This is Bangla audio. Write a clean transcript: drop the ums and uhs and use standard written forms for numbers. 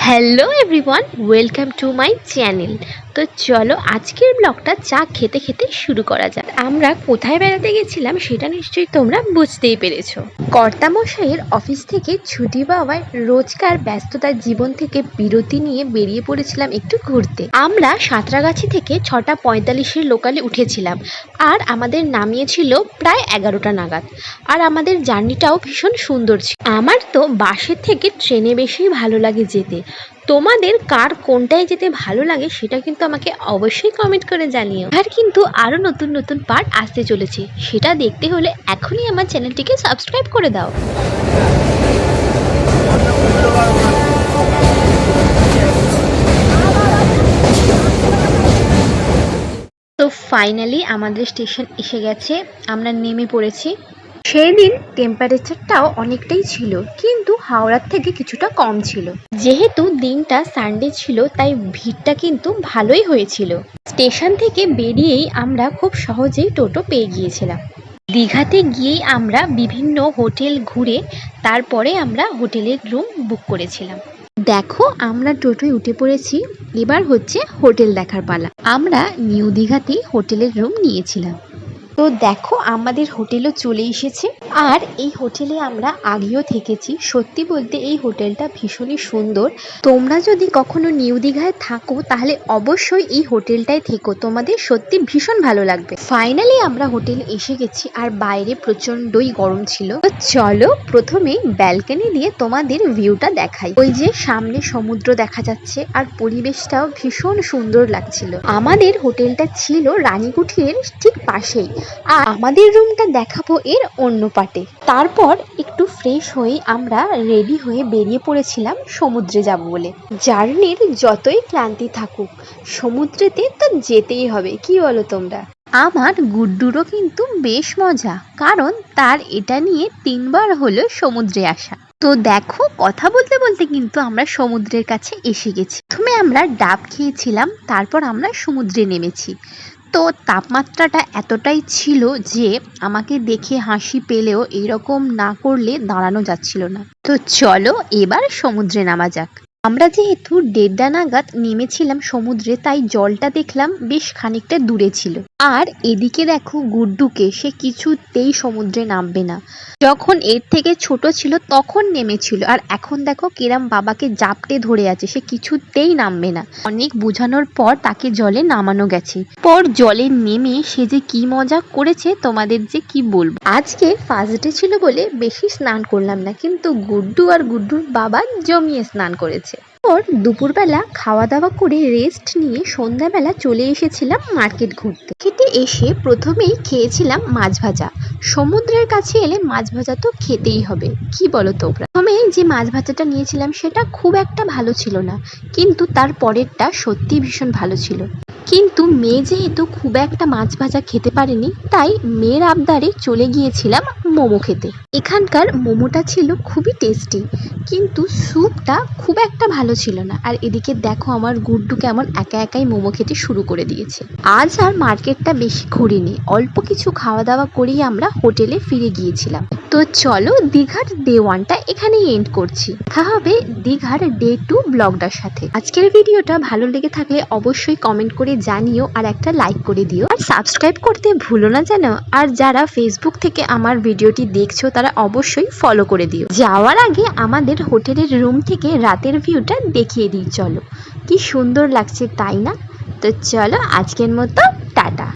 Hello everyone, welcome to my channel. তো চলো আজকের ব্লগটা চা খেতে খেতে শুরু করা যাক। আমরা কোথায় বেড়াতে গেছিলাম সেটা নিশ্চয়ই তোমরা বুঝতেই পেরেছো। কর্তামশাইয়ের অফিস থেকে ছুটি পাওয়ায় রোজকার ব্যস্ততার জীবন থেকে বিরতি নিয়ে বেরিয়ে পড়েছিলাম একটু ঘুরতে। আমরা সাঁতরাগাছি থেকে 6:45 লোকালে উঠেছিলাম আর আমাদের নামিয়েছিল প্রায় 11টা নাগাদ। আর আমাদের জার্নিটাও ভীষণ সুন্দর ছিল। আমার তো বাসের থেকে ট্রেনে বেশি ভালো লাগে যেতে। তোমাদের কার কোনটায় যেতে ভালো লাগে সেটা কিন্তু আমাকে অবশ্যই কমেন্ট করে জানিও। আর কিন্তু আরো নতুন নতুন পার্ট আসতে চলেছে, সেটা দেখতে হলে এখনই আমার চ্যানেলটিকে সাবস্ক্রাইব করে দাও। তো ফাইনালি আমাদের স্টেশন এসে গেছে, আমরা নেমে পড়েছি। সেই দিন টেম্পারেচারটাও অনেকটাই ছিল, কিন্তু হাওড়ার থেকে কিছুটা কম ছিল। যেহেতু দিনটা সানডে ছিল তাই ভিড়টা কিন্তু ভালোই হয়েছিল। স্টেশন থেকে বেরিয়েই আমরা খুব সহজেই টোটো পেয়ে গিয়েছিলাম। দীঘাতে গিয়েই আমরা বিভিন্ন হোটেল ঘুরে তারপরে আমরা হোটেলের রুম বুক করেছিলাম। দেখো আমরা টোটোয় উঠে পড়েছি, এবার হচ্ছে হোটেল দেখার পালা। আমরা নিউ দীঘাতেই হোটেলের রুম নিয়েছিলাম। তো দেখো আমাদের হোটেলও চলে এসেছে, আর এই হোটেলে আমরা আগেও থেকেছি। সত্যি বলতে এই হোটেলটা ভীষণই সুন্দর। তোমরা যদি কখনো নিউ দীঘায় থাকো তাহলে অবশ্যই এই হোটেলটায় থেকো, তোমাদের সত্যি ভীষণ ভালো লাগবে। ফাইনালি আমরা হোটেল এসে গেছি আর বাইরে প্রচন্ডই গরম ছিল। তো চলো প্রথমেই ব্যালকনি দিয়ে তোমাদের ভিউটা দেখাই। ওই যে সামনে সমুদ্র দেখা যাচ্ছে আর পরিবেশটাও ভীষণ সুন্দর লাগছিল। আমাদের হোটেলটা ছিল রানীকুঠির ঠিক পাশেই, আর আমাদের রুমটা দেখাবো এর অন্য পার্টে। তারপর একটু ফ্রেশ হয়ে আমরা রেডি হয়ে বেরিয়ে পড়েছিলাম সমুদ্রে যাব বলে। জার্নির যতই ক্লান্তি থাকুক সমুদ্রেতে তো যেতেই হবে, কি বলো তোমরা? আমার গুড্ডুরও কিন্তু বেশ মজা, কারণ তার এটা নিয়ে 3বার হলো সমুদ্রে আসা। তো দেখো কথা বলতে বলতে কিন্তু আমরা সমুদ্রের কাছে এসে গেছি। প্রথমে আমরা ডাব খেয়েছিলাম, তারপর আমরা সমুদ্রে নেমেছি। তো তাপমাত্রাটা এতটাই ছিল যে আমাকে দেখে হাসি পেলেও এইরকম না করলে দাঁড়ানো যাচ্ছিল না। তো চলো এবার সমুদ্রে নামা যাক। আমরা যেহেতু 1:30 নাগাদ নেমেছিলাম সমুদ্রে, তাই জলটা দেখলাম বেশ খানিকটা দূরে ছিল। আর এদিকে দেখো গুড্ডুকে, সে কিছুতেই সমুদ্রে নামবে না। যখন এর থেকে ছোট ছিল তখন নেমেছিল, আর এখন দেখো কিরাম বাবাকে জাপটে ধরে আছে, সে কিছুতেই নামবে না। অনেক বোঝানোর পর তাকে জলে নামানো গেছে। পর জলে নেমে সে যে কি মজা করেছে তোমাদের যে কি বলবো। আজকে ফার্স্ট ডে ছিল বলে বেশি স্নান করলাম না, কিন্তু গুড্ডু আর গুড্ডুর বাবা জমিয়ে স্নান করেছে। ওর দুপুরবেলা খাওয়া দাওয়া করে রেস্ট নিয়ে সন্ধ্যাবেলা চলে এসেছিলাম মার্কেট ঘুরতে। খেতে এসে প্রথমেই খেয়েছিলাম মাছ ভাজা। সমুদ্রের কাছে এলে মাছ ভাজা তো খেতেই হবে, কি বলো তোমরা? প্রথমে যে মাছ ভাজাটা নিয়েছিলাম সেটা খুব একটা ভালো ছিল না, কিন্তু তার পরেরটা সত্যি ভীষণ ভালো ছিল। কিন্তু মেয়ে যেহেতু খুব একটা মাছ ভাজা খেতে পারেনি, তাই মেয়ের আবদারে চলে গিয়েছিলাম মোমো খেতে। এখানকার মোমোটা ছিল খুবই টেস্টি, কিন্তু স্যুপটা খুব একটা ভালো ছিল না। আর এদিকে দেখো আমার গুড্ডু কেমন একা একাই মোমো খেতে শুরু করে দিয়েছে। আজ আর মার্কেটটা বেশি ঘুরিনি, অল্প কিছু খাওয়া দাওয়া করেই আমরা হোটেলে ফিরে গিয়েছিলাম। তো চলো দীঘার ডে 1টা এখানেই এন্ড করছি। দেখা হবে দীঘার ডে 2 ব্লগটার সাথে। আজকের ভিডিওটা ভালো লেগে থাকলে অবশ্যই কমেন্ট করে জানিও আর একটা লাইক করে দিও, আর সাবস্ক্রাইব করতে ভুলো না যেন। আর যারা ফেসবুক থেকে আমার ভিডিওটি দেখছো তারা অবশ্যই ফলো করে দিও। যাওয়ার আগে আমাদের হোটেলের রুম থেকে রাতের ভিউটা দেখিয়ে দিই চলো, কি সুন্দর লাগছে তাই না? তো চলো আজকের মতো টাটা।